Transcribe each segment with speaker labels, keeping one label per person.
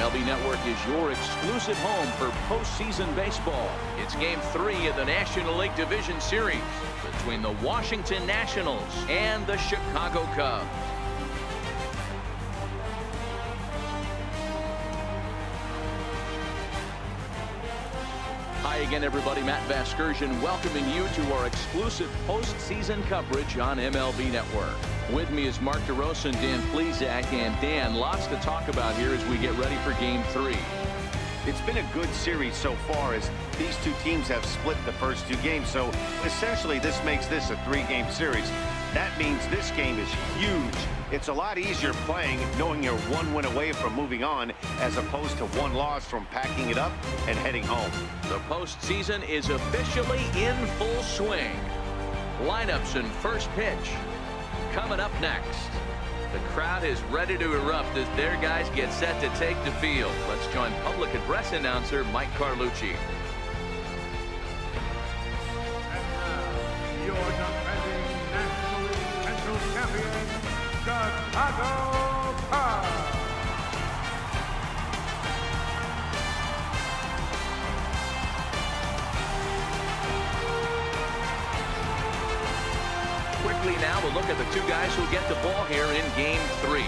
Speaker 1: MLB Network is your exclusive home for postseason baseball. It's Game 3 of the National League Division Series between the Washington Nationals and the Chicago Cubs. Hi again, everybody. Matt Vasgersian welcoming you to our exclusive postseason coverage on MLB Network. With me is Mark DeRosa and Dan Plesac. And Dan, lots to talk about here as we get ready for Game 3.
Speaker 2: It's been a good series so far as these two teams have split the first two games. So essentially this makes this a 3-game series. That means this game is huge. It's a lot easier playing knowing you're 1 win away from moving on as opposed to 1 loss from packing it up and heading home.
Speaker 1: The postseason is officially in full swing. Lineups and first pitch coming up next. The crowd is ready to erupt as their guys get set to take the field. Let's join public address announcer Mike Carlucci.
Speaker 3: And now, your defending National League Central champion, Chicago Cubs.
Speaker 1: Quickly now, we'll look at the two guys who get the ball here in Game 3.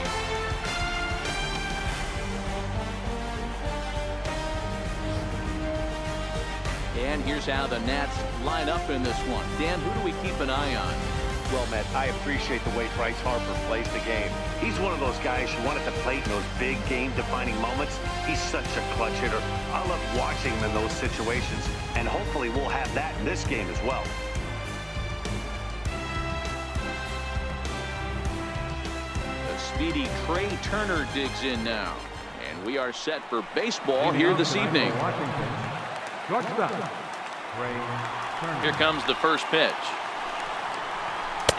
Speaker 1: And here's how the Nats line up in this one. Dan, who do we keep an eye on?
Speaker 2: Well, Matt, I appreciate the way Bryce Harper plays the game. He's one of those guys who want at the plate in those big game-defining moments. He's such a clutch hitter. I love watching him in those situations, and hopefully we'll have that in this game as well.
Speaker 1: The speedy Trey Turner digs in now. And we are set for baseball here this evening. Here comes the first pitch.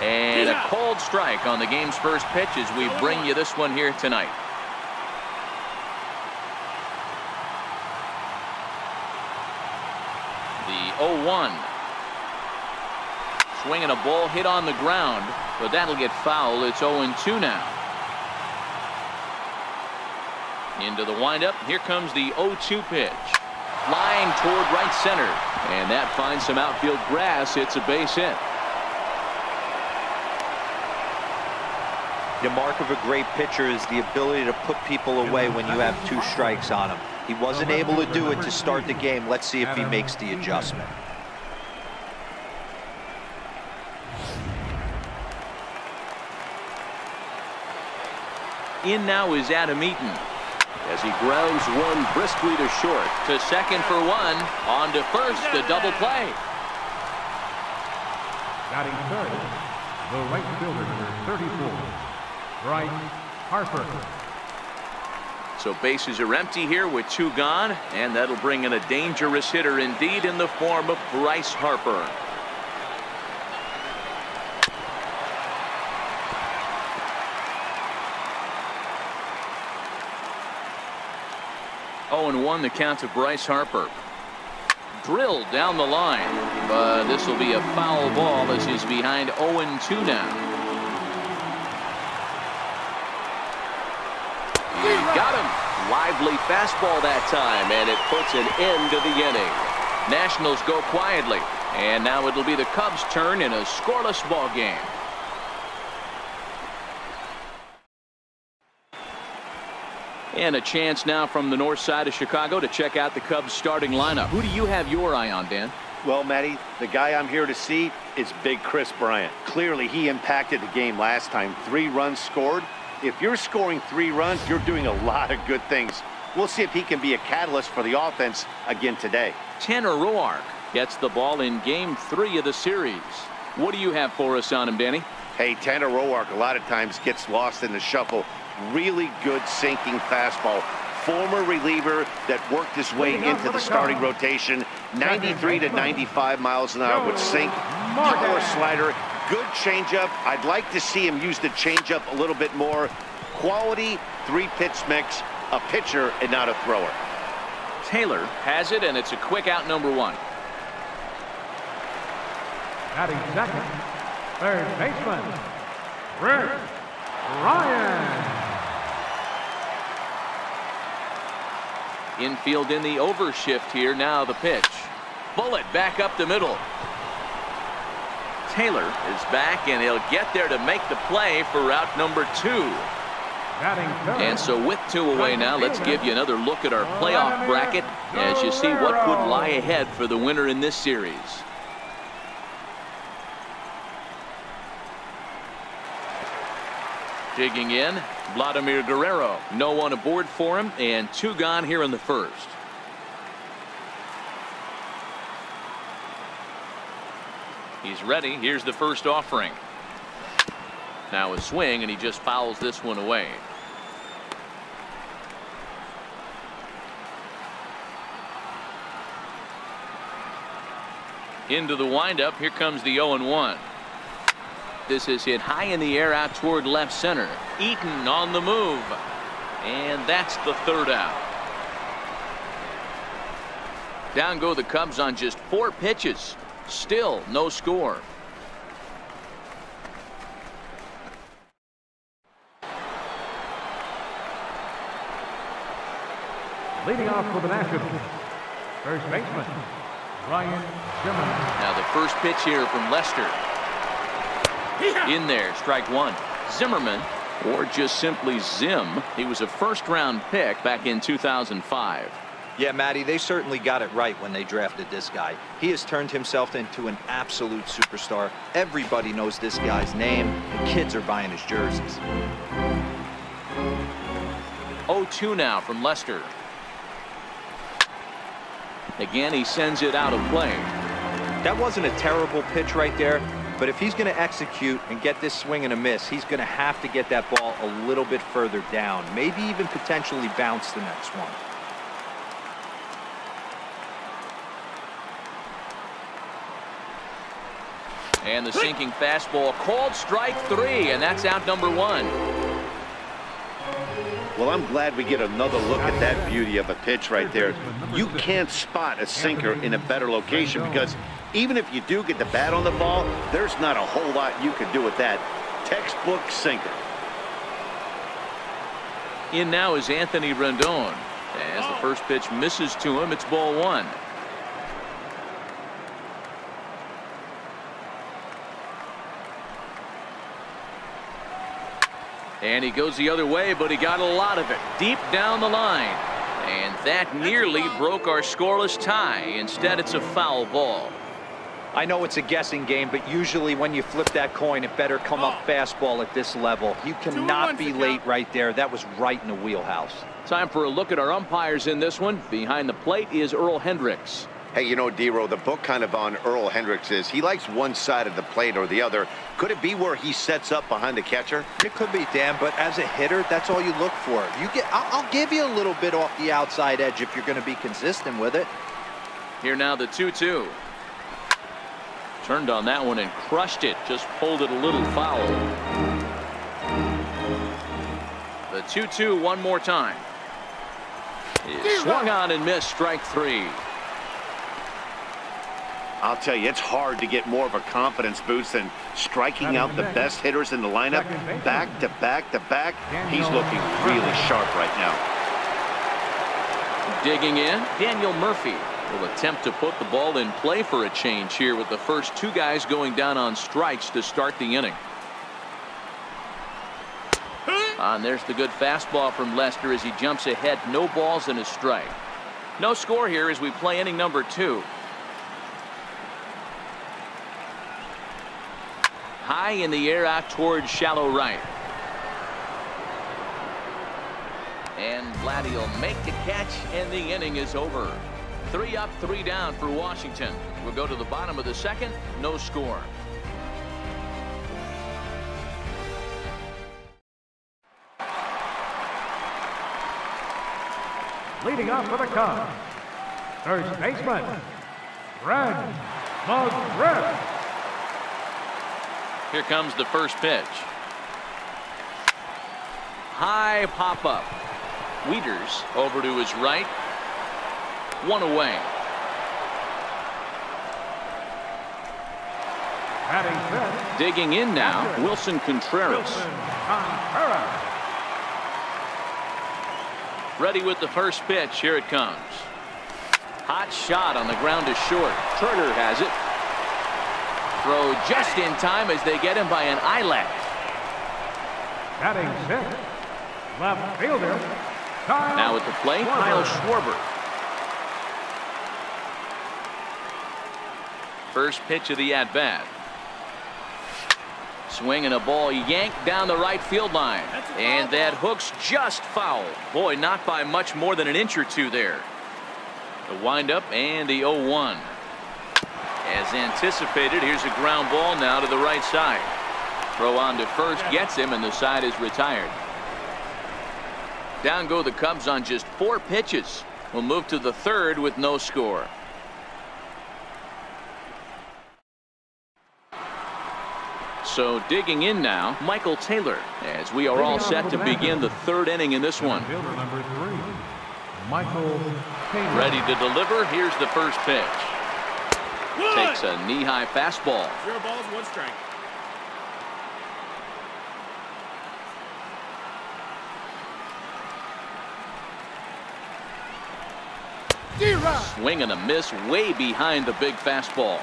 Speaker 1: And a cold strike on the game's first pitch as we bring you this one here tonight. The 0-1. Swinging a ball hit on the ground, but that'll get foul. It's 0-2 now. Into the windup. Here comes the 0-2 pitch. Flying toward right center. And that finds some outfield grass. It's a base hit.
Speaker 4: The mark of a great pitcher is the ability to put people away when you have 2 strikes on him. He wasn't able to do it to start the game. Let's see if he makes the adjustment.
Speaker 1: In now is Adam Eaton as he grounds one briskly to short. To second for 1. On to first, a double play.
Speaker 3: Batting third, the right fielder, number 34, Bryce Harper.
Speaker 1: So bases are empty here with 2 gone, and that'll bring in a dangerous hitter indeed in the form of Bryce Harper. Oh, and 1 the count to Bryce Harper. Drilled down the line, but this will be a foul ball as he's behind 0-2 now. He got him. Lively fastball that time, and it puts an end to the inning. Nationals go quietly, and now it'll be the Cubs' turn in a scoreless ball game. And a chance now from the north side of Chicago to check out the Cubs starting lineup. Who do you have your eye on, Dan?
Speaker 2: Well, Matty, the guy I'm here to see is Big Chris Bryant. Clearly, he impacted the game last time. 3 runs scored. If you're scoring 3 runs, you're doing a lot of good things. We'll see if he can be a catalyst for the offense again today.
Speaker 1: Tanner ROARK gets the ball in Game 3 of the series. What do you have for us on him, Danny?
Speaker 2: Hey, Tanner ROARK a lot of times gets lost in the shuffle. Really good sinking fastball. Former reliever that worked his way into the starting rotation. 93 to 95 miles an hour with sink. Power slider. Good changeup. I'd like to see him use the changeup a little bit more. Quality 3-pitch mix. A pitcher and not a thrower.
Speaker 1: Taylor has it, and it's a quick out, number 1.
Speaker 3: Batting second, third baseman, Rick Ryan.
Speaker 1: Infield in the overshift here. Now the pitch. Bullet back up the middle. Taylor is back, and he'll get there to make the play for route number 2. And so with 2 away now, let's give you another look at our playoff bracket as you see what could lie ahead for the winner in this series. Digging in, Vladimir Guerrero. No one aboard for him, and 2 gone here in the first. He's ready. Here's the first offering. Now a swing, and he just fouls this one away. Into the windup. Here comes the 0-1. This is hit high in the air out toward left center. Eaton on the move. And that's the 3rd out. Down go the Cubs on just 4 pitches. Still no score.
Speaker 3: Leading off for the Nationals, first baseman, Ryan Zimmerman.
Speaker 1: Now the first pitch here from Lester. In there, strike 1. Zimmerman, or just simply Zim. He was a first-round pick back in 2005.
Speaker 4: Yeah, Matty, they certainly got it right when they drafted this guy. He has turned himself into an absolute superstar. Everybody knows this guy's name, and kids are buying his jerseys.
Speaker 1: 0-2 now from Lester. Again, he sends it out of play.
Speaker 4: That wasn't a terrible pitch right there, but if he's going to execute and get this swing and a miss, he's going to have to get that ball a little bit further down, maybe even potentially bounce the next one.
Speaker 1: And the sinking fastball called strike 3, and that's out number 1.
Speaker 2: Well, I'm glad we get another look at that beauty of a pitch right there. You can't spot a sinker in a better location because even if you do get the bat on the ball, there's not a whole lot you can do with that. Textbook sinker.
Speaker 1: In now is Anthony Rendon. As the first pitch misses to him, it's ball 1. And he goes the other way, but he got a lot of it deep down the line. And that nearly broke our scoreless tie. Instead, it's a foul ball.
Speaker 4: I know it's a guessing game, but usually when you flip that coin, it better come up fastball at this level. You cannot be late right there. That was right in the wheelhouse.
Speaker 1: Time for a look at our umpires in this one. Behind the plate is Earl Hendricks.
Speaker 2: Hey, you know, D-Row, the book kind of on Earl Hendricks is he likes one side of the plate or the other. Could it be where he sets up behind the catcher?
Speaker 4: It could be, Dan, but as a hitter, that's all you look for. I'll give you a little bit off the outside edge if you're going to be consistent with it.
Speaker 1: Here now the 2-2. Turned on that one and crushed it. Just pulled it a little foul. The 2-2 one more time. It's swung on and missed, strike 3.
Speaker 2: I'll tell you, it's hard to get more of a confidence boost than striking out the best hitters in the lineup back to back to back. He's looking really sharp right now.
Speaker 1: Digging in, Daniel Murphy will attempt to put the ball in play for a change here with the first 2 guys going down on strikes to start the inning. And there's the good fastball from Lester as he jumps ahead. No balls and a strike. No score here as we play inning number 2. High in the air out towards shallow right. And Vladdy will make the catch, and the inning is over. 3 up, 3 down for Washington. We'll go to the bottom of the second. No score.
Speaker 3: Leading off for the Cubs, first baseman, Brad McGriff.
Speaker 1: Here comes the first pitch. High pop up. Wieters over to his right. 1 away. Digging in now, Wilson Contreras. Ready with the first pitch. Here it comes. Hot shot on the ground is short. Turner has it. Throw just in time as they get him by an eyelash.
Speaker 3: Batting sixth, left fielder.
Speaker 1: Now at the plate, Kyle Schwarber. First pitch of the at-bat. Swinging a ball yanked down the right field line. And that hook's just foul. Boy, not by much more than an inch or two there. The windup and the 0-1. As anticipated, here's a ground ball now to the right side. Throw on to first gets him, and the side is retired. Down go the Cubs on just 4 pitches. We'll move to the third with no score. So digging in now, Michael Taylor, as we are all set to begin the third inning in this one.
Speaker 3: Fielder number 3, Michael Taylor.
Speaker 1: Ready to deliver. Here's the first pitch. Takes a knee-high fastball.
Speaker 5: 0 balls, 1 strike.
Speaker 1: Swing and a miss way behind the big fastball.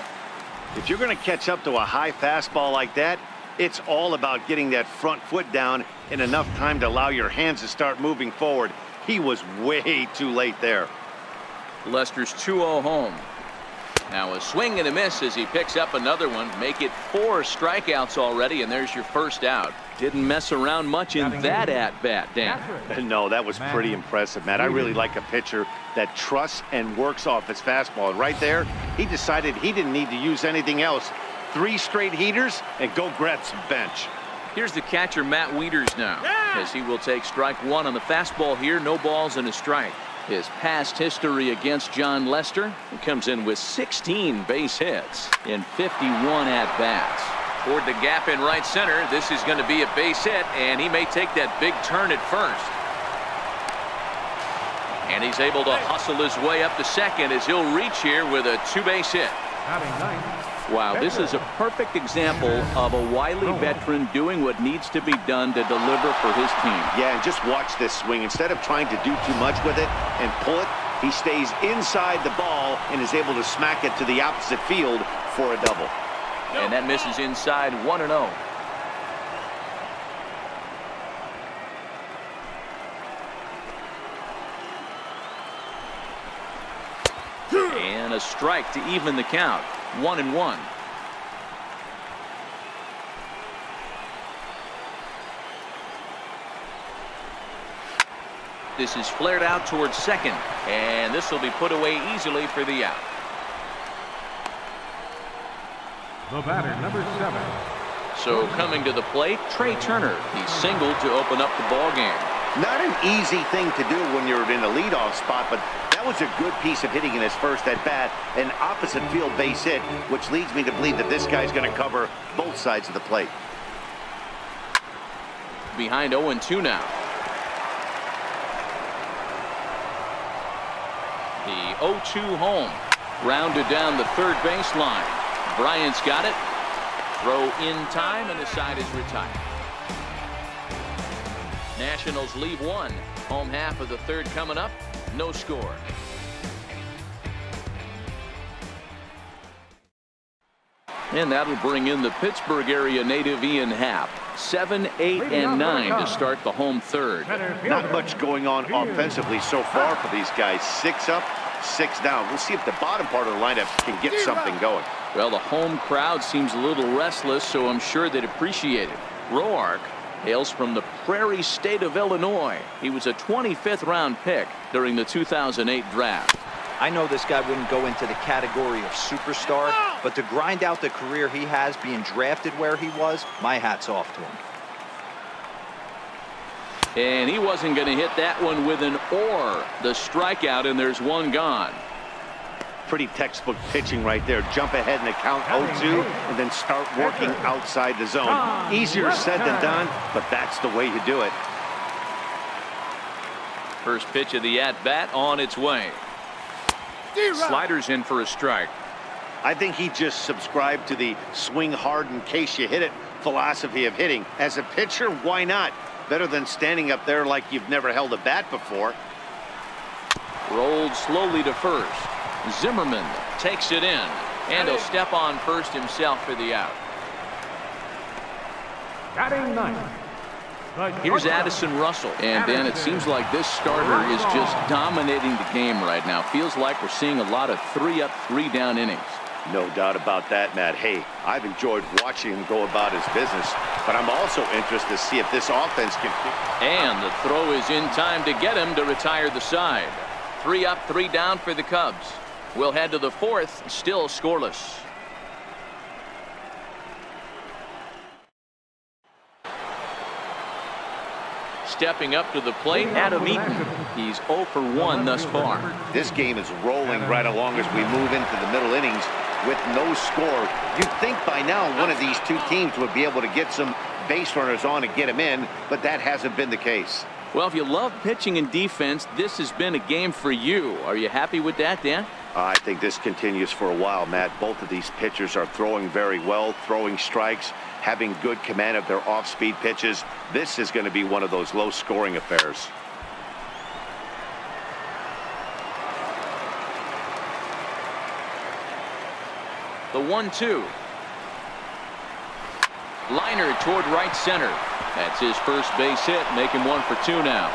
Speaker 2: If you're going to catch up to a high fastball like that, it's all about getting that front foot down in enough time to allow your hands to start moving forward. He was way too late there.
Speaker 1: Lester's 2-0 home. Now a swing and a miss as he picks up another one. Make it 4 strikeouts already, and there's your first out. Didn't mess around much in that at-bat, Dan.
Speaker 2: No, that was pretty impressive, Matt. I really like a pitcher that trusts and works off his fastball. And right there, he decided he didn't need to use anything else. 3 straight heaters and go grab some bench.
Speaker 1: Here's the catcher, Matt Wieters, now, as he will take strike 1 on the fastball here. No balls and a strike. His past history against John Lester, he comes in with 16 base hits in 51 at-bats. Toward the gap in right center. This is going to be a base hit, and he may take that big turn at first. And he's able to hustle his way up to second as he'll reach here with a 2-base hit. Wow, this is a perfect example of a wily veteran doing what needs to be done to deliver for his team.
Speaker 2: Yeah, and just watch this swing. Instead of trying to do too much with it and pull it, he stays inside the ball and is able to smack it to the opposite field for a double.
Speaker 1: And that misses inside, 1-0. And a strike to even the count. 1-1. This is flared out towards second, and this will be put away easily for the out.
Speaker 3: The batter, number 7.
Speaker 1: So coming to the plate, Trey Turner. He singled to open up the ball game.
Speaker 2: Not an easy thing to do when you're in a leadoff spot, but that was a good piece of hitting in his first at-bat, an opposite field base hit, which leads me to believe that this guy's going to cover both sides of the plate.
Speaker 1: Behind 0-2 now. The 0-2 home. Rounded down the third baseline. Bryant's got it. Throw in time, and the side is retired. Nationals leave 1. Home half of the third coming up. No score. And that'll bring in the Pittsburgh area native Ian Happ. 7, 8, and 9 to start the home third.
Speaker 2: Not much going on offensively so far for these guys. 6 up, 6 down. We'll see if the bottom part of the lineup can get something going.
Speaker 1: Well, the home crowd seems a little restless, so I'm sure they'd appreciate it. ROARK hails from the Prairie State of Illinois. He was a 25th round pick during the 2008 draft.
Speaker 4: I know this guy wouldn't go into the category of superstar, but to grind out the career he has being drafted where he was, my hat's off to him.
Speaker 1: And he wasn't going to hit that one with an or. The strikeout, and there's 1 gone.
Speaker 2: Pretty textbook pitching right there. Jump ahead in the count 0-2 and then start working outside the zone. Easier said than done, but that's the way you do it.
Speaker 1: First pitch of the at-bat on its way. Sliders in for a strike.
Speaker 2: I think he just subscribed to the swing hard in case you hit it philosophy of hitting. As a pitcher, why not? Better than standing up there like you've never held a bat before.
Speaker 1: Rolled slowly to first. Zimmerman takes it in, and he'll step on first himself for the out.
Speaker 3: Batting ninth.
Speaker 1: Here's Addison Russell. And Dan, it seems like this starter is just dominating the game right now. Feels like we're seeing a lot of 3-up, 3-down innings.
Speaker 2: No doubt about that, Matt. Hey, I've enjoyed watching him go about his business, but I'm also interested to see if this offense can...
Speaker 1: And the throw is in time to get him to retire the side. 3-up, 3-down for the Cubs. We'll head to the fourth, still scoreless. Stepping up to the plate, Adam Eaton. He's 0 for 1 thus far.
Speaker 2: This game is rolling right along as we move into the middle innings with no score. You'd think by now one of these two teams would be able to get some base runners on and get them in, but that hasn't been the case.
Speaker 1: Well, if you love pitching and defense, this has been a game for you. Are you happy with that, Dan?
Speaker 2: I think this continues for a while, Matt. Both of these pitchers are throwing very well, throwing strikes, having good command of their off-speed pitches. This is going to be one of those low-scoring affairs.
Speaker 1: The 1-2. Liner toward right center. That's his first base hit, making 1 for 2 now.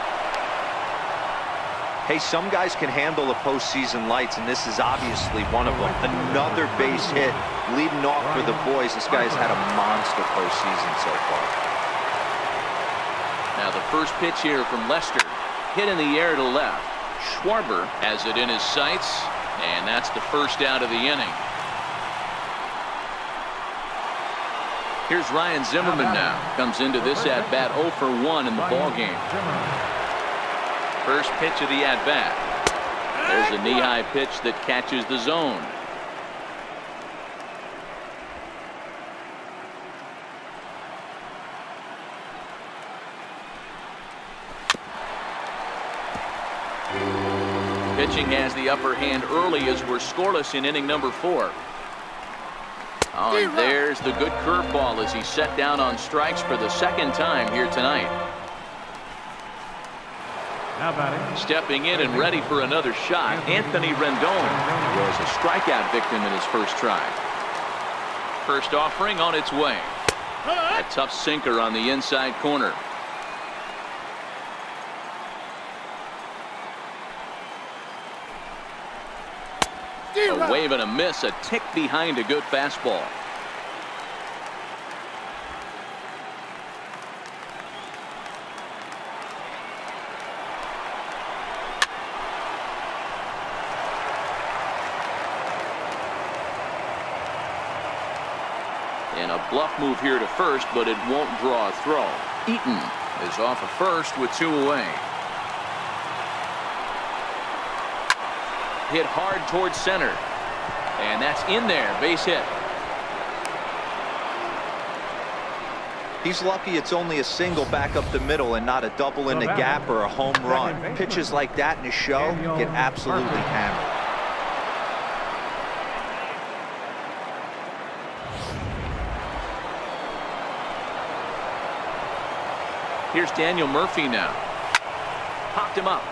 Speaker 4: Hey, some guys can handle the postseason lights, and this is obviously one of them. Another base hit leading off for the boys. This guy's had a monster postseason so far.
Speaker 1: Now the first pitch here from Lester. Hit in the air to left. Schwarber has it in his sights, and that's the first out of the inning. Here's Ryan Zimmerman now. Comes into this at-bat 0 for 1 in the ballgame. First pitch of the at-bat. There's a knee-high pitch that catches the zone. Pitching has the upper hand early as we're scoreless in inning number 4. Oh, and there's the good curveball as he's set down on strikes for the second time here tonight. Stepping in and ready for another shot, Anthony Rendon was a strikeout victim in his first try. First offering on its way. A tough sinker on the inside corner. A wave and a miss, a tick behind a good fastball. And a bluff move here to first, but it won't draw a throw. Eaton is off of first with 2 away. Hit hard towards center. And that's in there. Base hit.
Speaker 4: He's lucky it's only a single back up the middle and not a double in the gap or a home run. Pitches like that in a show get absolutely hammered.
Speaker 1: Here's Daniel Murphy now. Popped him up.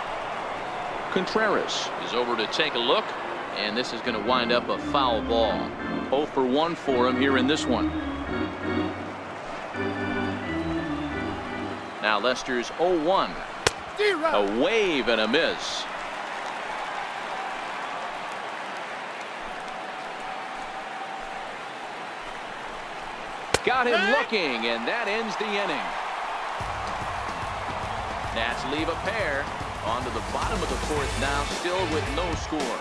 Speaker 1: Contreras is over to take a look, and this is going to wind up a foul ball. 0 for 1 for him here in this one. Now Lester's 0-1. A wave and a miss. Got him looking, and that ends the inning. Nats leave a pair. On to the bottom of the fourth now, still with no score.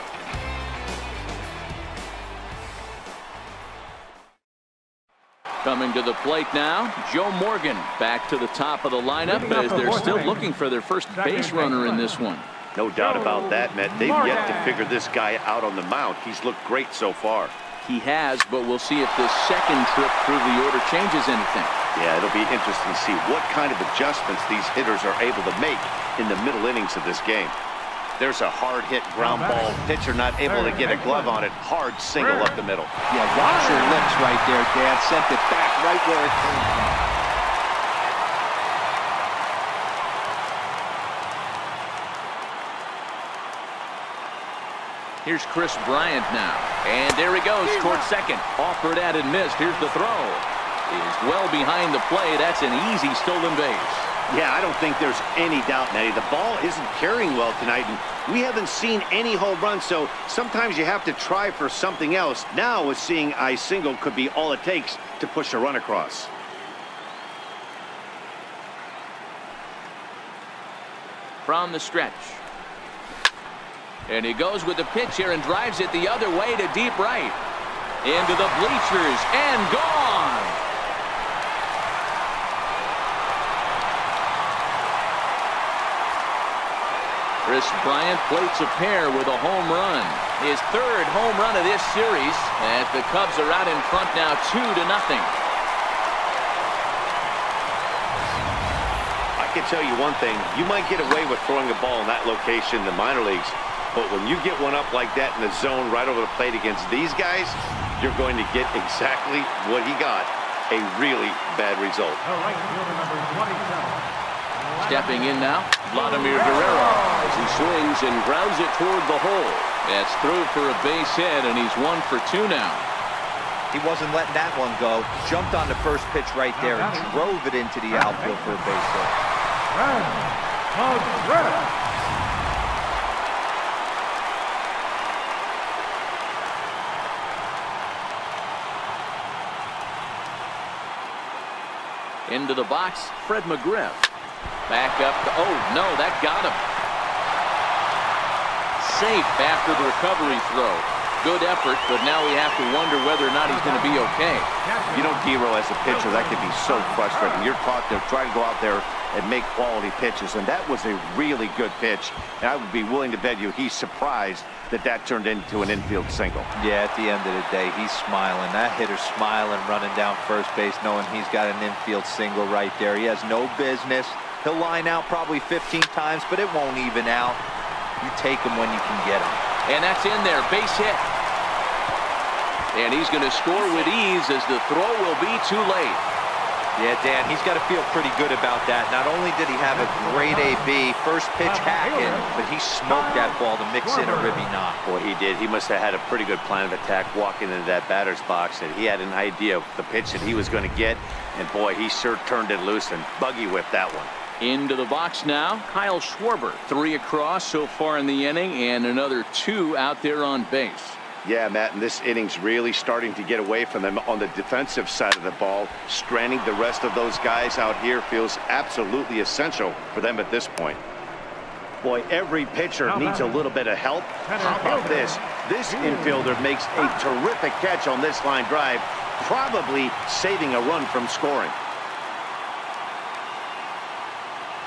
Speaker 1: Coming to the plate now, Joe Morgan back to the top of the lineup as they're still looking for their first base runner in this one.
Speaker 2: No doubt about that, Matt. They've yet to figure this guy out on the mound. He's looked great so far.
Speaker 1: He has, but we'll see if this second trip through the order changes anything.
Speaker 2: Yeah, it'll be interesting to see what kind of adjustments these hitters are able to make in the middle innings of this game. There's a hard hit ground ball. Pitcher not able to get a glove on it. Hard single up the middle.
Speaker 4: Yeah, watch your lips right there, Dan. Sent it back right where it came from.
Speaker 1: Here's Chris Bryant now. And there he goes towards second. Offered at and missed. Here's the throw. Is well behind the play. That's an easy stolen base.
Speaker 2: Yeah, I don't think there's any doubt, Matty. The ball isn't carrying well tonight, and we haven't seen any home runs, so sometimes you have to try for something else. Now, with seeing I single could be all it takes to push a run across.
Speaker 1: From the stretch. And he goes with the pitch here and drives it the other way to deep right. Into the bleachers and gone. Chris Bryant plates a pair with a home run. His third home run of this series as the Cubs are out in front now 2-0.
Speaker 2: I can tell you one thing. You might get away with throwing a ball in that location in the minor leagues, but when you get one up like that in the zone right over the plate against these guys, you're going to get exactly what he got, a really bad result.
Speaker 1: Stepping in now, Vladimir Guerrero as he swings and grounds it toward the hole. That's through for a base hit, and he's 1 for 2 now.
Speaker 4: He wasn't letting that one go. Jumped on the first pitch right there and drove it into the outfield for a base hit.
Speaker 1: Into the box, Fred McGriff. Back up to, oh no, that got him. Safe after the recovery throw. Good effort, but now we have to wonder whether or not he's going to be okay.
Speaker 2: You know, Dero, as a pitcher, that can be so frustrating. You're taught to try to go out there and make quality pitches, and that was a really good pitch. And I would be willing to bet you he's surprised that that turned into an infield single.
Speaker 4: Yeah, at the end of the day, he's smiling. That hitter's smiling, running down first base, knowing he's got an infield single right there. He has no business. He'll line out probably 15 times, but it won't even out. You take him when you can get him.
Speaker 1: And that's in there, base hit. And he's going to score with ease as the throw will be too late.
Speaker 4: Yeah, Dan, he's got to feel pretty good about that. Not only did he have a great AB, first pitch hacking, but he smoked that ball to mix in a ribby knock.
Speaker 2: Boy, he did. He must have had a pretty good plan of attack walking into that batter's box, and he had an idea of the pitch that he was going to get, and boy, he sure turned it loose and buggy whipped that one.
Speaker 1: Into the box now, Kyle Schwarber. 3 across so far in the inning, and another 2 out there on base.
Speaker 2: Yeah, Matt, and this inning's really starting to get away from them on the defensive side of the ball. Stranding the rest of those guys out here feels absolutely essential for them at this point. Boy, every pitcher needs a little bit of help. How about this? This infielder makes a terrific catch on this line drive, probably saving a run from scoring.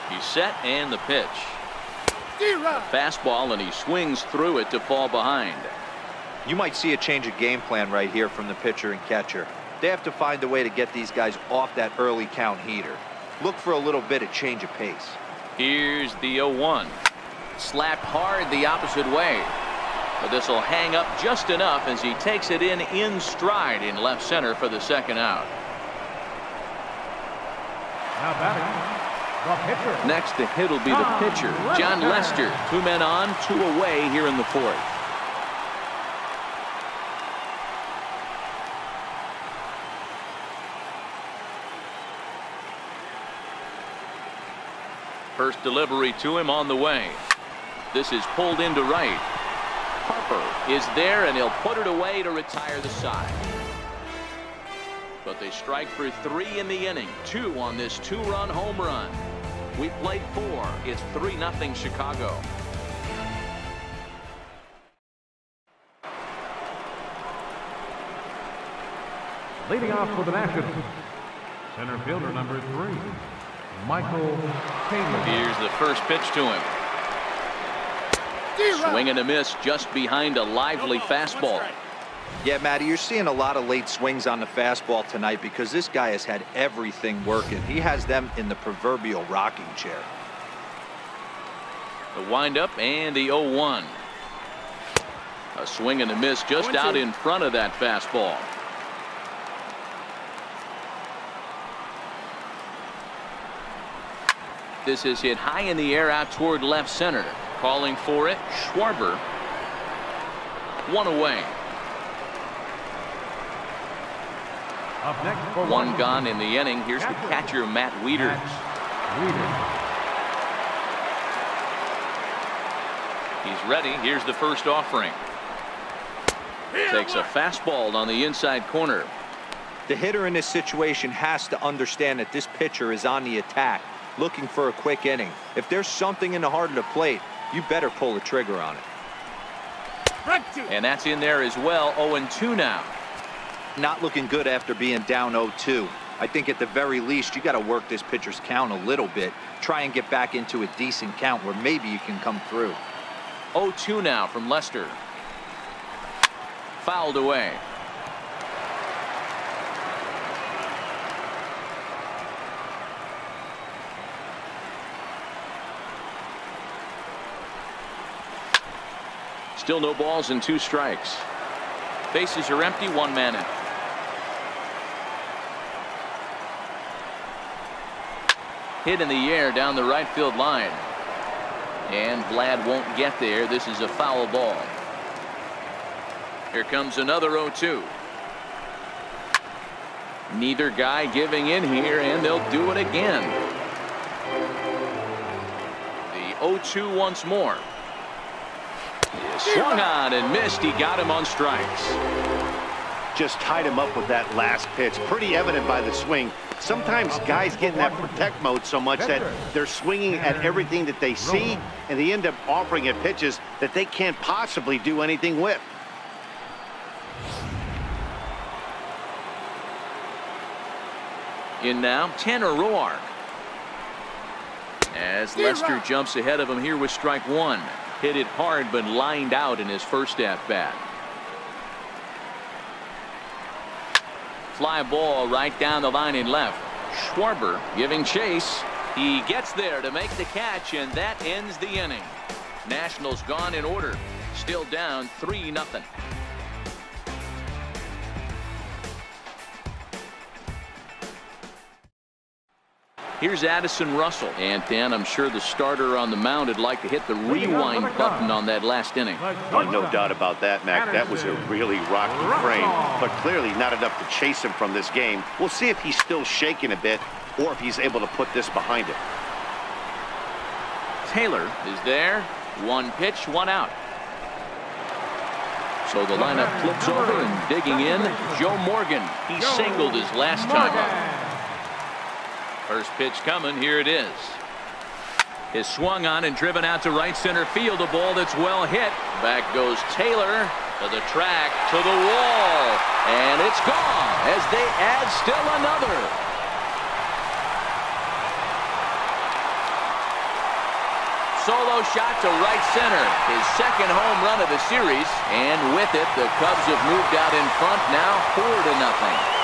Speaker 1: He's set and the pitch. A fastball, and he swings through it to fall behind.
Speaker 4: You might see a change of game plan right here from the pitcher and catcher. They have to find a way to get these guys off that early count heater. Look for a little bit of change of pace.
Speaker 1: Here's the 0-1. Slapped hard the opposite way. But this will hang up just enough as he takes it in stride in left center for the second out.
Speaker 3: Now batting, the pitcher.
Speaker 1: Next to hit will be the pitcher, John Lester. 2 men on, 2 away here in the 4th. First delivery to him on the way. This is pulled into right. Harper is there, and he'll put it away to retire the side. But they strike for 3 in the inning. 2 on this 2-run home run. We played 4. It's 3-0 Chicago.
Speaker 3: Leading off for the Nationals, center fielder number 3, Michael Taylor.
Speaker 1: Here's the first pitch to him. Swing and a miss just behind a lively fastball.
Speaker 4: Yeah, Matty, you're seeing a lot of late swings on the fastball tonight because this guy has had everything working. He has them in the proverbial rocking chair.
Speaker 1: The windup and the 0-1. A swing and a miss just out in front of that fastball. This is hit high in the air out toward left center. Calling for it, Schwarber. 1 away.
Speaker 3: Up next for
Speaker 1: One gone in the inning. Here's the catcher, Matt Wieters. He's ready. Here's the first offering. Takes a fastball on the inside corner.
Speaker 4: The hitter in this situation has to understand that this pitcher is on the attack, looking for a quick inning. If there's something in the heart of the plate, you better pull the trigger on it.
Speaker 1: And that's in there as well. 0-2 now.
Speaker 4: Not looking good after being down 0-2. I think at the very least you got to work this pitcher's count a little bit. Try and get back into a decent count where maybe you can come through.
Speaker 1: 0-2 now from Lester. Fouled away. Still no balls and 2 strikes. Bases are empty, 1 man in. Hit in the air down the right field line. And Vlad won't get there. This is a foul ball. Here comes another 0-2. Neither guy giving in here, and they'll do it again. The 0-2 once more. Swung on and missed. He got him on strikes.
Speaker 2: Just tied him up with that last pitch. Pretty evident by the swing. Sometimes guys get in that protect mode so much that they're swinging at everything that they see, and they end up offering at pitches that they can't possibly do anything with.
Speaker 1: In now, Tanner ROARK. As Lester jumps ahead of him here with strike 1. Hit it hard, but lined out in his first at-bat. Fly ball right down the line in left. Schwarber giving chase. He gets there to make the catch, and that ends the inning. Nationals gone in order. Still down 3-0. Here's Addison Russell. And Dan, I'm sure the starter on the mound would like to hit the rewind button on that last inning.
Speaker 2: Oh, no doubt about that, Mac. That was a really rocky frame, but clearly not enough to chase him from this game. We'll see if he's still shaking a bit or if he's able to put this behind him.
Speaker 1: Taylor is there. 1 pitch, 1 out. So the lineup flips over, and digging in, Joe Morgan. He singled his last time up. First pitch coming. Here it is. Is swung on and driven out to right center field. A ball that's well hit. Back goes Taylor to the track, to the wall, and it's gone as they add still another. Solo shot to right center. His second home run of the series, and with it, the Cubs have moved out in front now 4-0.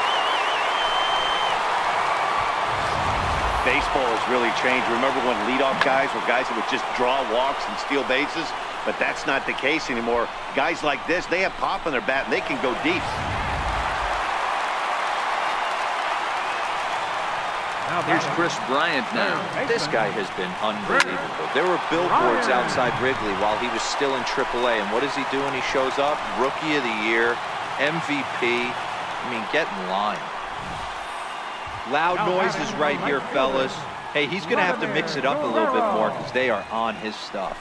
Speaker 2: Baseball has really changed. Remember when leadoff guys were guys that would just draw walks and steal bases? But that's not the case anymore. Guys like this, they have pop in their bat, and they can go deep.
Speaker 1: Here's Chris Bryant now.
Speaker 4: This guy has been unbelievable. There were billboards outside Wrigley while he was still in AAA, and what does he do when he shows up? Rookie of the Year, MVP. I mean, get in line. Loud noises right here, fellas. Hey, he's going to have to mix it up a little bit more because they are on his stuff.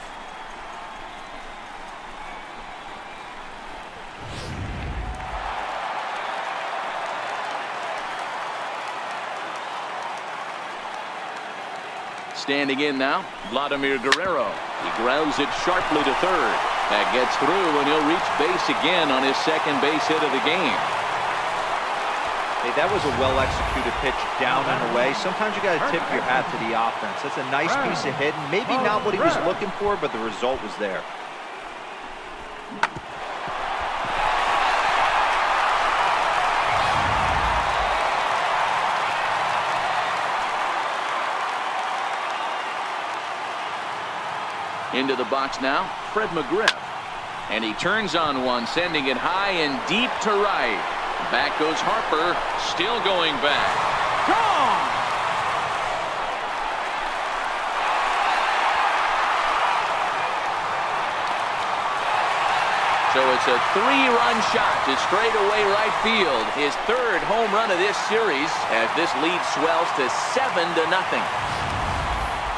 Speaker 1: Standing in now, Vladimir Guerrero. He grounds it sharply to third. That gets through, and he'll reach base again on his second base hit of the game.
Speaker 4: Hey, that was a well-executed pitch down and away. Sometimes you got to tip your hat to the offense. That's a nice piece of hitting. Maybe not what he was looking for, but the result was there.
Speaker 1: Into the box now, Fred McGriff. And he turns on one, sending it high and deep to right. Back goes Harper, still going back. Gone! So So it's a 3-run shot to straightaway right field. His 3rd home run of this series as this lead swells to 7-0.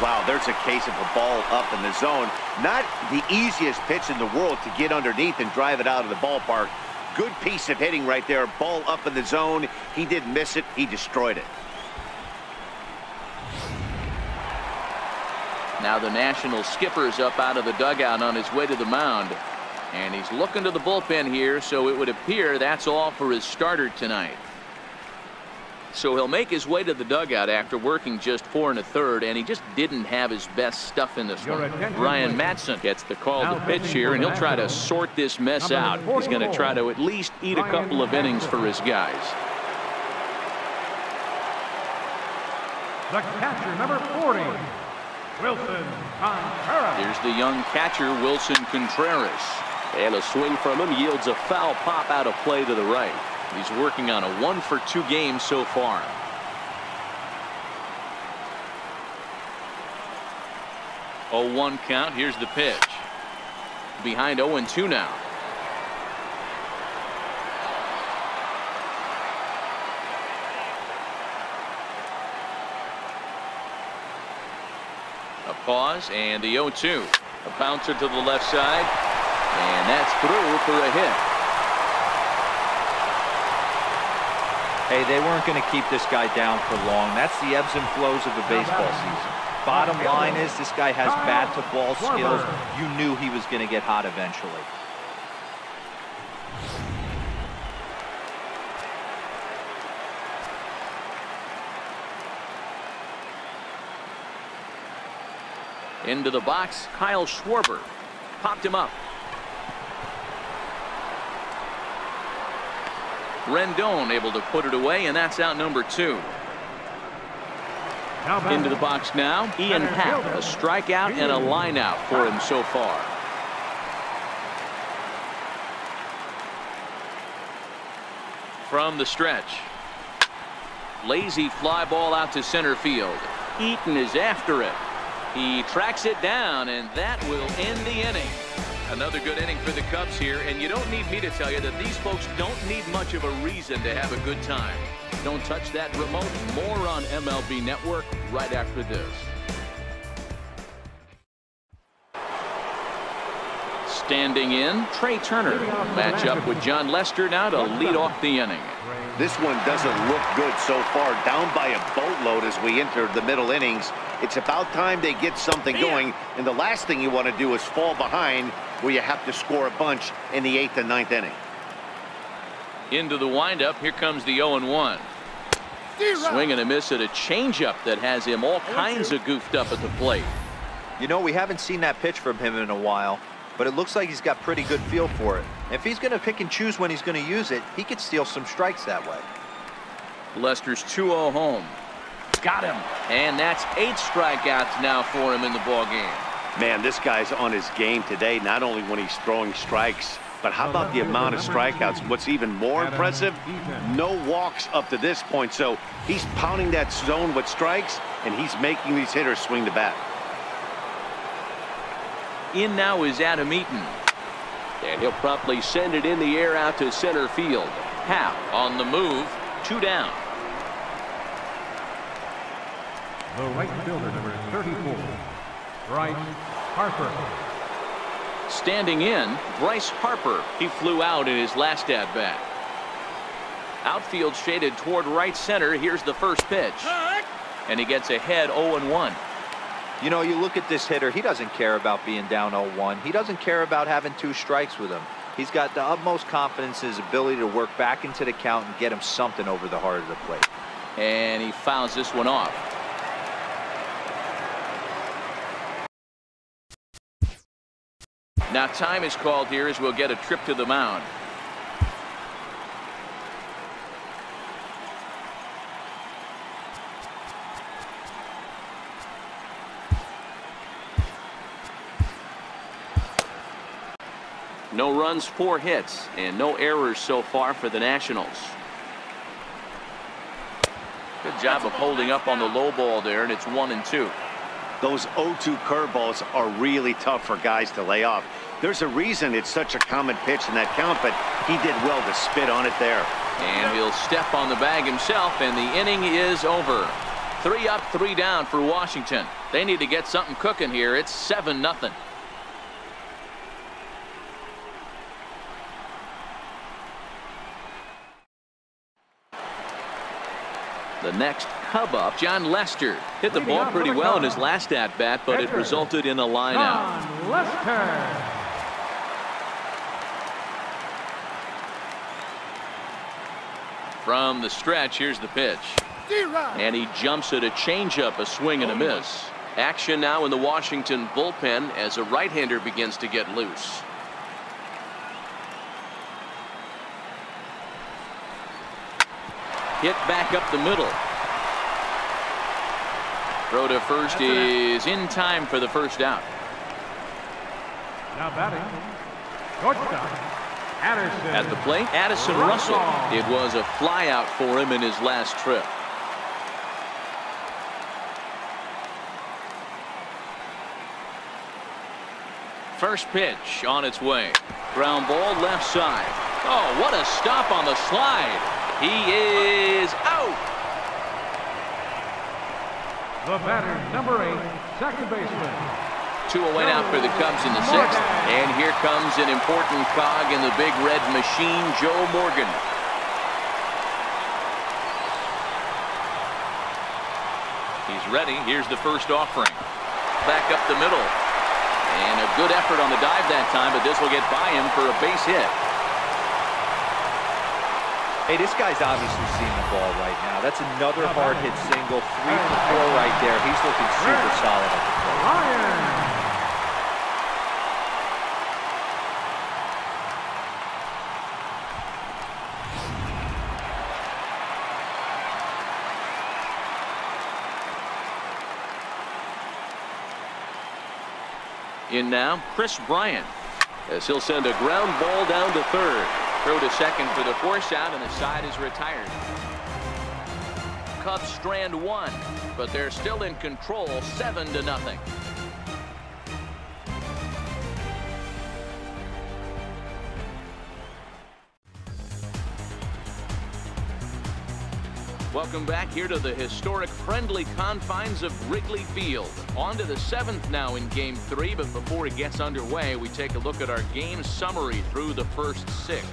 Speaker 2: Wow, there's a case of a ball up in the zone. Not the easiest pitch in the world to get underneath and drive it out of the ballpark. Good piece of hitting right there. Ball up in the zone. He didn't miss it. He destroyed it.
Speaker 1: Now the National skipper's up out of the dugout on his way to the mound. And he's looking to the bullpen here, so it would appear that's all for his starter tonight. So he'll make his way to the dugout after working just 4 1/3, and he just didn't have his best stuff in this one. Ryan Matson gets the call to pitch here, and he'll try to sort this mess out. He's going to try to at least eat a couple of innings for his guys.
Speaker 3: The catcher, number 40, Wilson Contreras.
Speaker 1: Here's the young catcher, Wilson Contreras. And a swing from him yields a foul pop out of play to the right. He's working on a 1-for-2 game so far. Oh, 1 count. Here's the pitch. Behind 0-2 now. A pause and the 0-2. A bouncer to the left side. And that's through for a hit.
Speaker 4: Hey, they weren't going to keep this guy down for long. That's the ebbs and flows of a baseball season. Bottom line is this guy has bat-to-ball skills. You knew he was going to get hot eventually.
Speaker 1: Into the box, Kyle Schwarber. Popped him up. Rendon able to put it away, and that's out number 2. Into the box now, Ian Happ. A strikeout and a line out for him so far. From the stretch. Lazy fly ball out to center field. Eaton is after it. He tracks it down, and that will end the inning. Another good inning for the Cubs here, and you don't need me to tell you that these folks don't need much of a reason to have a good time. Don't touch that remote. More on MLB Network right after this. Standing in, Trey Turner. Match up with John Lester now to lead off the inning.
Speaker 2: This one doesn't look good so far. Down by a boatload as we enter the middle innings. It's about time they get something going, and the last thing you want to do is fall behind where you have to score a bunch in the 8th and 9th inning.
Speaker 1: Into the windup, here comes the 0-1. Swing and a miss at a changeup that has him all kinds of goofed up at the plate.
Speaker 4: You know, we haven't seen that pitch from him in a while, but it looks like he's got pretty good feel for it. If he's going to pick and choose when he's going to use it, he could steal some strikes that way.
Speaker 1: Lester's 2-0 home. Got him. And that's 8 strikeouts now for him in the ball game.
Speaker 2: Man, this guy's on his game today, not only when he's throwing strikes, but how about the amount of strikeouts? What's even more impressive, no walks up to this point. So he's pounding that zone with strikes, and he's making these hitters swing the bat.
Speaker 1: In now is Adam Eaton. And he'll promptly send it in the air out to center field. Happ on the move, 2 down.
Speaker 3: The right fielder, number 34, Bryce Harper.
Speaker 1: Standing in, Bryce Harper. He flew out in his last at-bat. Outfield shaded toward right center. Here's the first pitch. And he gets ahead 0-1.
Speaker 4: You know, you look at this hitter, he doesn't care about being down 0-1. He doesn't care about having 2 strikes with him. He's got the utmost confidence in his ability to work back into the count and get him something over the heart of the plate.
Speaker 1: And he fouls this one off. Now time is called here as we'll get a trip to the mound. No runs, 4 hits, and no errors so far for the Nationals. Good job of holding up on the low ball there, and it's 1-2.
Speaker 2: Those 0-2 curveballs are really tough for guys to lay off. There's a reason it's such a common pitch in that count, but he did well to spit on it there.
Speaker 1: And he'll step on the bag himself, and the inning is over. 3 up, 3 down for Washington. They need to get something cooking here. It's 7-0. The next Cub up, John Lester, hit the ball pretty well in his last at-bat, but it resulted in a line-out.
Speaker 3: John Lester.
Speaker 1: From the stretch, here's the pitch. And he jumps at a changeup, a swing and a miss. Action now in the Washington bullpen as a right-hander begins to get loose. Hit back up the middle. Throw to first is in time for the first out.
Speaker 3: Now batting, shortstop, Addison.
Speaker 1: At the plate, Addison Russell. It was a flyout for him in his last trip. First pitch on its way. Ground ball left side. Oh, what a stop on the slide. He is out.
Speaker 3: The batter, number 8, second baseman.
Speaker 1: 2 away now for the Cubs in the 6th. And here comes an important cog in the big red machine, Joe Morgan. He's ready. Here's the first offering. Back up the middle. And a good effort on the dive that time, but this will get by him for a base hit.
Speaker 4: Hey, this guy's obviously seeing the ball right now. That's another hard hit single. 3 for 4 right there. He's looking super solid at the plate.
Speaker 3: Ryan.
Speaker 1: In now, Chris Bryant, as he'll send a ground ball down to third. Throw to second for the force out, and the side is retired. Cubs strand 1, but they're still in control, 7-0. Welcome back here to the historic friendly confines of Wrigley Field. On to the 7th now in Game 3, but before it gets underway, we take a look at our game summary through the first 6.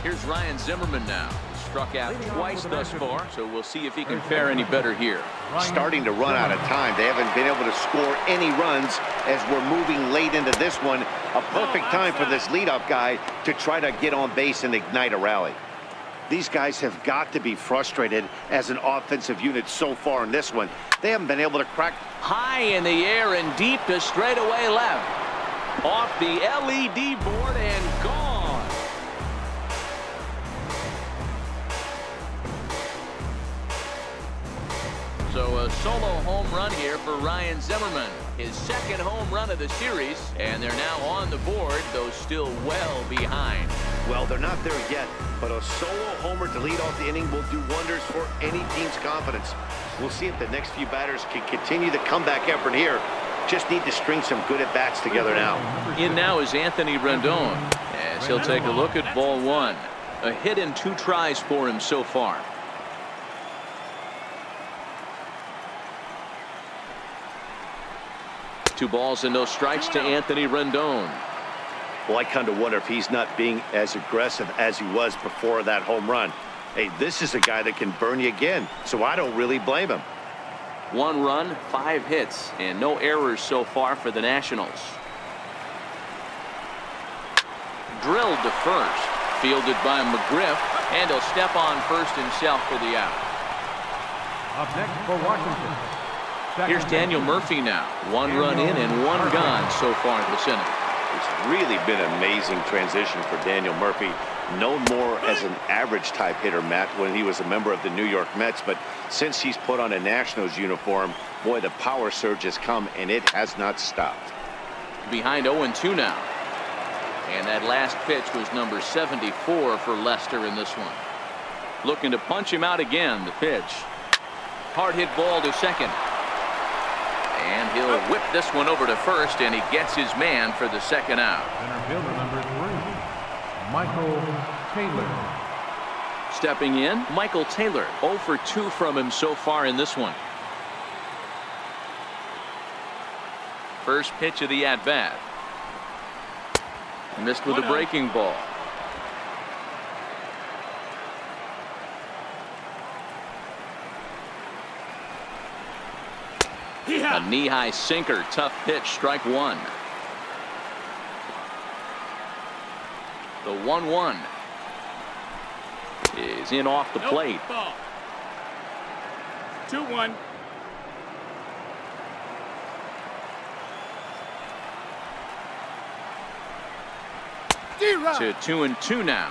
Speaker 1: Here's Ryan Zimmerman now. He struck out twice thus far, so we'll see if he can fare any better here.
Speaker 2: Starting to run out of time. They haven't been able to score any runs as we're moving late into this one. A perfect time for this leadoff guy to try to get on base and ignite a rally. These guys have got to be frustrated as an offensive unit so far in this one. They haven't been able to crack.
Speaker 1: High in the air and deep to straightaway left. Off the LED board and gone. So a solo home run here for Ryan Zimmerman. His second home run of the series, and they're now on the board, though still well behind.
Speaker 2: Well, they're not there yet, but a solo homer to lead off the inning will do wonders for any team's confidence. We'll see if the next few batters can continue the comeback effort here. Just need to string some good at-bats together now.
Speaker 1: In now is Anthony Rendon, as he'll take a look at ball 1. A hit in 2 tries for him so far. Two balls and no strikes to Anthony Rendon.
Speaker 2: Well, I kind of wonder if he's not being as aggressive as he was before that home run. Hey, this is a guy that can burn you again, so I don't really blame him.
Speaker 1: 1 run, 5 hits, and no errors so far for the Nationals. Drilled to first, fielded by McGriff, and he'll step on first himself for the out.
Speaker 3: Up next for Washington.
Speaker 1: Here's Daniel Murphy now. 1 run in and 1 gone so far this inning.
Speaker 2: It's really been an amazing transition for Daniel Murphy, known more as an average type hitter, Matt, when he was a member of the New York Mets, but since he's put on a Nationals uniform, boy, the power surge has come and it has not stopped.
Speaker 1: Behind 0-2 now, and that last pitch was number 74 for Lester in this one. Looking to punch him out again. The pitch, hard hit ball to second, And he'll whip this one over to first, and he gets his man for the second out.
Speaker 3: Center fielder number 3, Michael Taylor.
Speaker 1: Stepping in, Michael Taylor. 0 for 2 from him so far in this one. First pitch of the at-bat. Missed with a breaking ball. A knee-high sinker, tough pitch, strike one. The 1-1 is in off the plate.
Speaker 5: 2-1.
Speaker 1: To 2-2 now.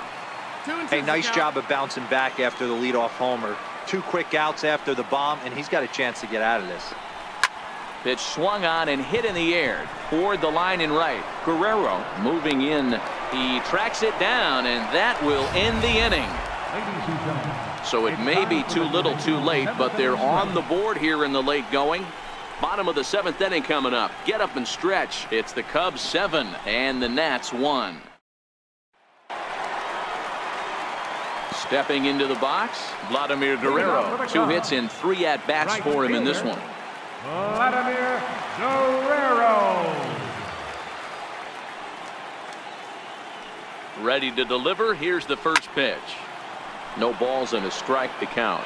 Speaker 4: Hey, nice job of bouncing back after the leadoff homer. 2 quick outs after the bomb, and he's got a chance to get out of this.
Speaker 1: Pitch swung on and hit in the air toward the line in right. Guerrero moving in. He tracks it down, and that will end the inning. So it may be too little too late, but they're on the board here in the late going. Bottom of the 7th inning coming up. Get up and stretch. It's the Cubs 7 and the Nats 1. Stepping into the box, Vladimir Guerrero. 2 hits and 3 at-bats for him in this one.
Speaker 3: Vladimir Guerrero.
Speaker 1: Ready to deliver. Here's the first pitch. No balls and a strike to count.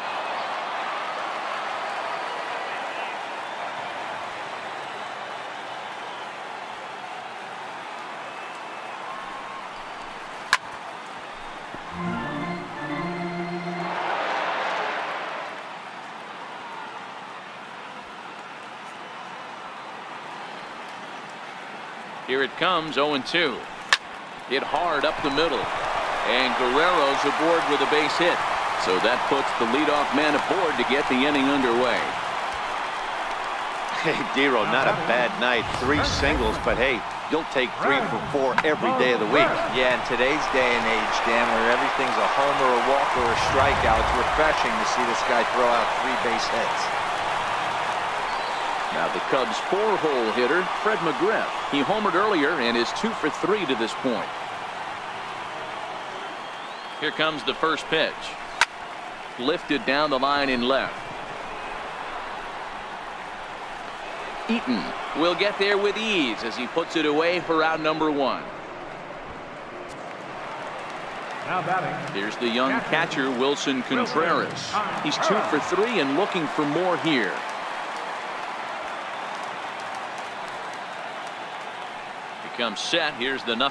Speaker 1: Here it comes, 0-2. Hit hard up the middle. And Guerrero's aboard with a base hit. So that puts the leadoff man aboard to get the inning underway.
Speaker 2: Hey, Dero, not a bad night. 3 singles, but hey, you'll take 3 for 4 every day of the week.
Speaker 4: Yeah, in today's day and age, Dan, where everything's a homer, a walk, or a strikeout, it's refreshing to see this guy throw out 3 base hits.
Speaker 1: Now the Cubs' 4-hole hitter, Fred McGriff. He homered earlier and is 2 for 3 to this point. Here comes the first pitch. Lifted down the line in left. Eaton will get there with ease as he puts it away for out number 1.
Speaker 3: Now batting.
Speaker 1: Here's the young catcher, Wilson Contreras. He's 2 for 3 and looking for more here. Comes set. Here's the 0-0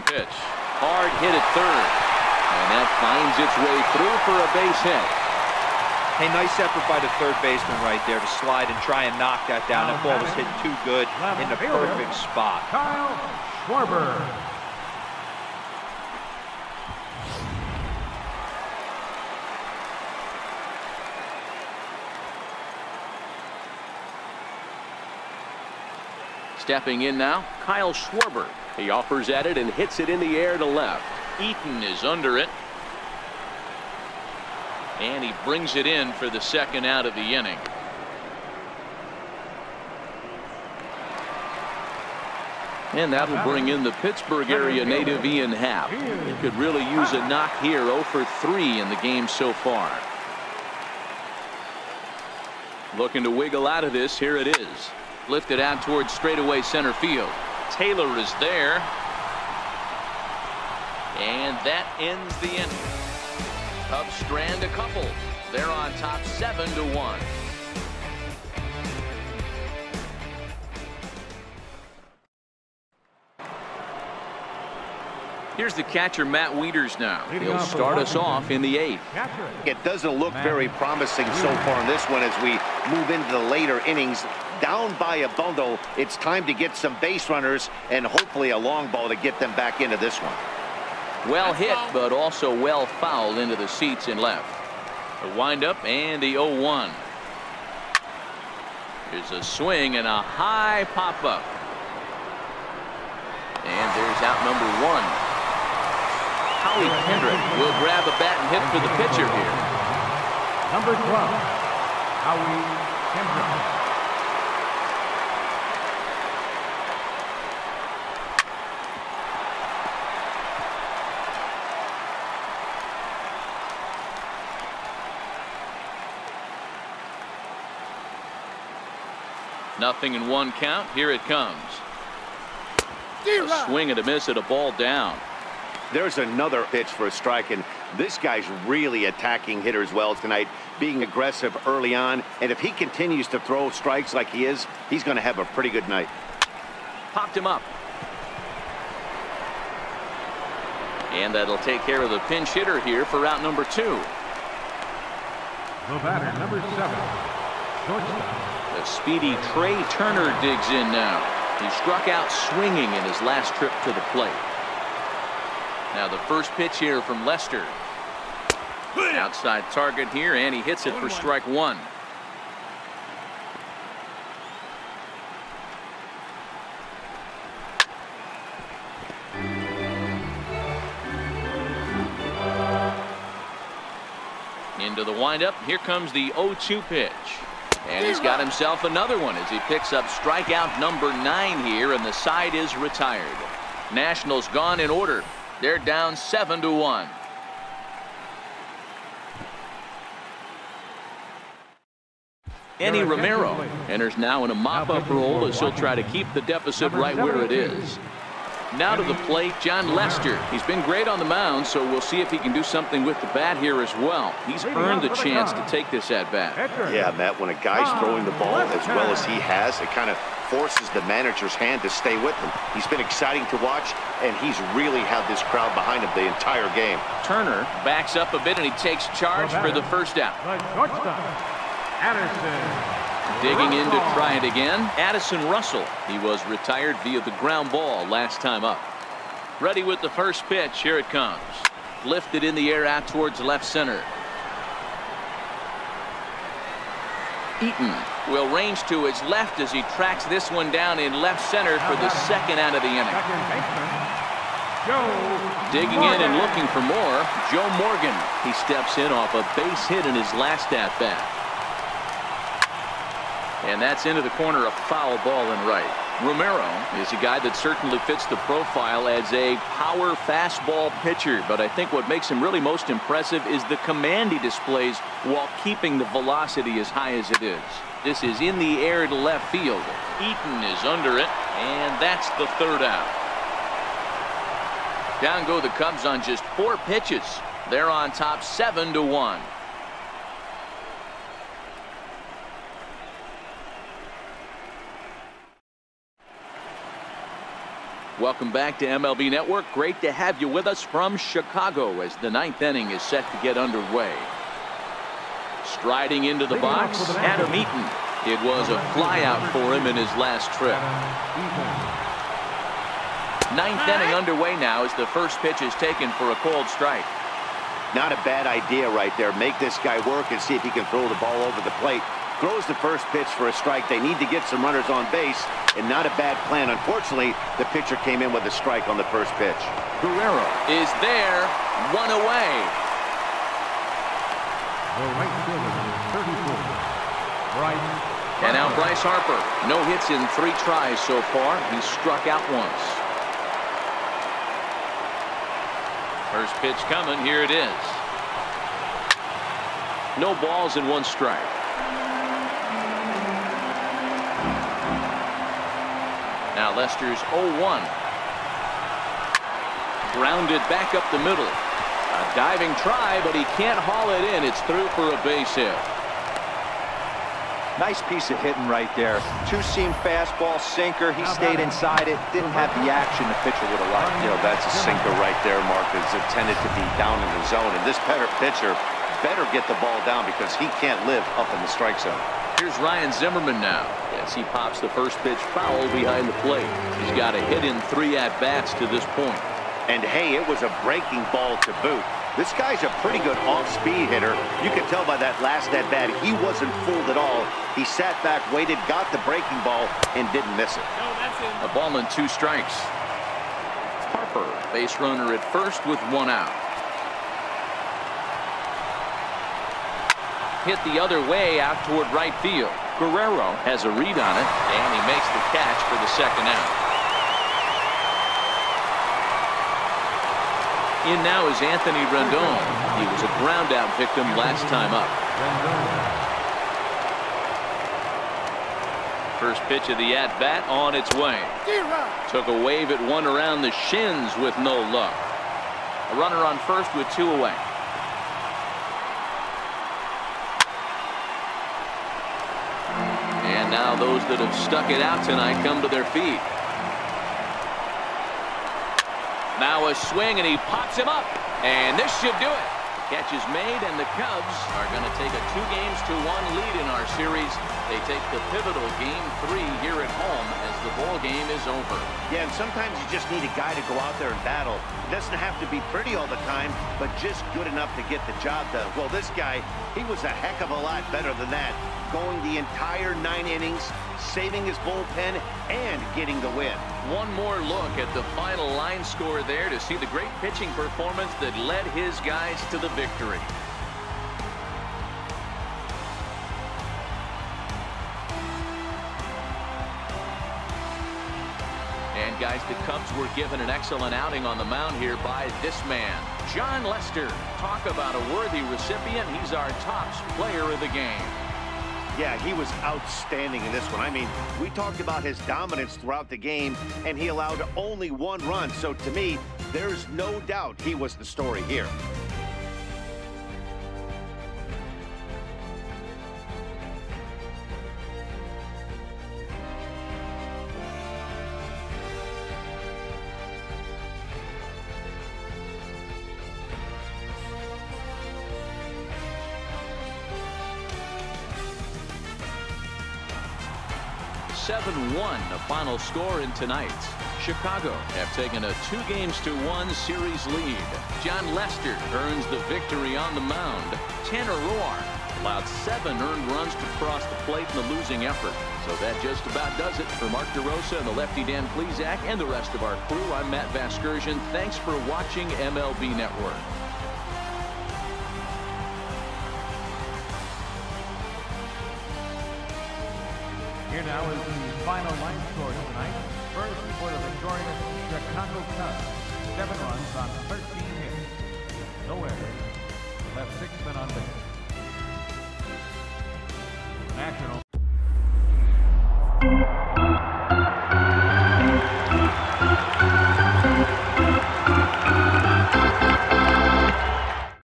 Speaker 1: pitch. Hard hit at third. And that finds its way through for a base hit.
Speaker 4: Hey, nice effort by the third baseman right there to slide and try and knock that down. That ball was hit too good in the perfect spot.
Speaker 3: Kyle Schwarber.
Speaker 1: Stepping in now, Kyle Schwarber. He offers at it and hits it in the air to left. Eaton is under it. And he brings it in for the second out of the inning. And that'll bring in the Pittsburgh area native Ian Happ. He could really use a knock here. 0 for 3 in the game so far. Looking to wiggle out of this. Here it is. Lifted out towards straightaway center field. Taylor is there. And that ends the inning. Cubs strand a couple. They're on top 7-1. Here's the catcher, Matt Wieters now. He'll start us off in the 8th.
Speaker 2: It doesn't look very promising so far in this one as we move into the later innings. Down by a bundle, it's time to get some base runners and hopefully a long ball to get them back into this one.
Speaker 1: Well hit, but also well fouled into the seats and left. The windup and the 0-1. Here's a swing and a high pop-up. And there's out number 1. Howie Kendrick will grab a bat and hit for the pitcher here.
Speaker 3: Number 12, Howie Kendrick.
Speaker 1: 0-1 count. Here it comes. A swing and a miss at a ball down.
Speaker 2: There's another pitch for a strike, and this guy's really attacking hitters well tonight, being aggressive early on. And if he continues to throw strikes like he is, he's going to have a pretty good night.
Speaker 1: Popped him up. And that'll take care of the pinch hitter here for out number 2.
Speaker 3: The batter, number 7, shortstop.
Speaker 1: The speedy Trey Turner digs in now. He struck out swinging in his last trip to the plate. Now the first pitch here from Lester. Outside target here, and he hits it for strike 1. Into the windup. Here comes the 0-2 pitch. And he's got himself another one as he picks up strikeout number 9 here, and the side is retired. Nationals gone in order. They're down 7-1. Eddie Romero enters now in a mop-up role as he'll try to keep the deficit right where it is. Now to the plate, John Lester. He's been great on the mound, so we'll see if he can do something with the bat here as well. He's earned the chance to take this at-bat.
Speaker 2: Yeah, Matt, when a guy's throwing the ball as well as he has, it kind of forces the manager's hand to stay with him. He's been exciting to watch, and he's really had this crowd behind him the entire game.
Speaker 1: Turner backs up a bit, and he takes charge for the first out. Digging in to try it again, Addison Russell. He was retired via the ground ball last time up. Ready with the first pitch. Here it comes. Lifted in the air out towards left center. Eaton will range to his left as he tracks this one down in left center for the second out of the inning. Digging in and looking for more, Joe Morgan. He steps in off a base hit in his last at-bat. And that's into the corner, a foul ball and right. Romero is a guy that certainly fits the profile as a power fastball pitcher, but I think what makes him really most impressive is the command he displays while keeping the velocity as high as it is. This is in the air to left field. Eaton is under it, and that's the third out. Down go the Cubs on just 4 pitches. They're on top 7-1. Welcome back to MLB Network. Great to have you with us from Chicago as the 9th inning is set to get underway. Striding into the box, Adam Eaton. It was a flyout for him in his last trip. 9th inning underway now as the first pitch is taken for a called strike.
Speaker 2: Not a bad idea right there. Make this guy work and see if he can throw the ball over the plate. Throws the first pitch for a strike. They need to get some runners on base, and not a bad plan. Unfortunately, the pitcher came in with a strike on the first pitch.
Speaker 1: Guerrero is there, 1 away.
Speaker 3: The right fielder, 34, Bryce.
Speaker 1: And now Bryce Harper. No hits in 3 tries so far. He's struck out once. First pitch coming. Here it is. No balls and 1 strike. Now Lester's 0-1. Grounded back up the middle. A diving try, but he can't haul it in. It's through for a base hit.
Speaker 4: Nice piece of hitting right there. 2-seam fastball, sinker. He stayed inside it. Didn't have the action the pitcher would have liked.
Speaker 2: You know, that's a sinker right there, Mark. It's intended to be down in the zone. And this pitcher better get the ball down because he can't live up in the strike zone.
Speaker 1: Here's Ryan Zimmerman now as he pops the first pitch foul behind the plate. He's got a hit in 3 at-bats to this point.
Speaker 2: And hey, it was a breaking ball to boot. This guy's a pretty good off-speed hitter. You can tell by that last at-bat, he wasn't fooled at all. He sat back, waited, got the breaking ball, and didn't miss it.
Speaker 1: A ball and 2 strikes. Harper, base runner at first with 1 out. Hit the other way out toward right field. Guerrero has a read on it, and he makes the catch for the second out. In now is Anthony Rendon. He was a ground out victim last time up. First pitch of the at-bat on its way. Took a wave at one around the shins with no luck. A runner on first with 2 away. And now those that have stuck it out tonight come to their feet. Now a swing, and he pops him up. And this should do it. Catch is made, and the Cubs are going to take a 2-1 lead in our series. They take the pivotal Game 3 here at home as the ball game is over.
Speaker 2: Yeah, and sometimes you just need a guy to go out there and battle. It doesn't have to be pretty all the time, but just good enough to get the job done. Well, this guy, he was a heck of a lot better than that. Going the entire 9 innings, saving his bullpen, and getting the win.
Speaker 1: One more look at the final line score there to see the great pitching performance that led his guys to the victory. And guys, the Cubs were given an excellent outing on the mound here by this man, Jon Lester. Talk about a worthy recipient. He's our top player of the game.
Speaker 2: Yeah, he was outstanding in this one. I mean, we talked about his dominance throughout the game, and he allowed only 1 run. So to me, there's no doubt he was the story here.
Speaker 1: The final score in tonight's. Chicago have taken a 2-1 series lead. Jon Lester earns the victory on the mound. Tanner ROARK allowed 7 earned runs to cross the plate in the losing effort. So that just about does it. For Mark DeRosa and the lefty Dan Plesac and the rest of our crew, I'm Matt Vasgersian. Thanks for watching MLB Network.
Speaker 3: Here now is the final line score tonight. First for the victorious Chicago Cubs. 7 runs on 13 hits. No errors. Left 6 men on base. National.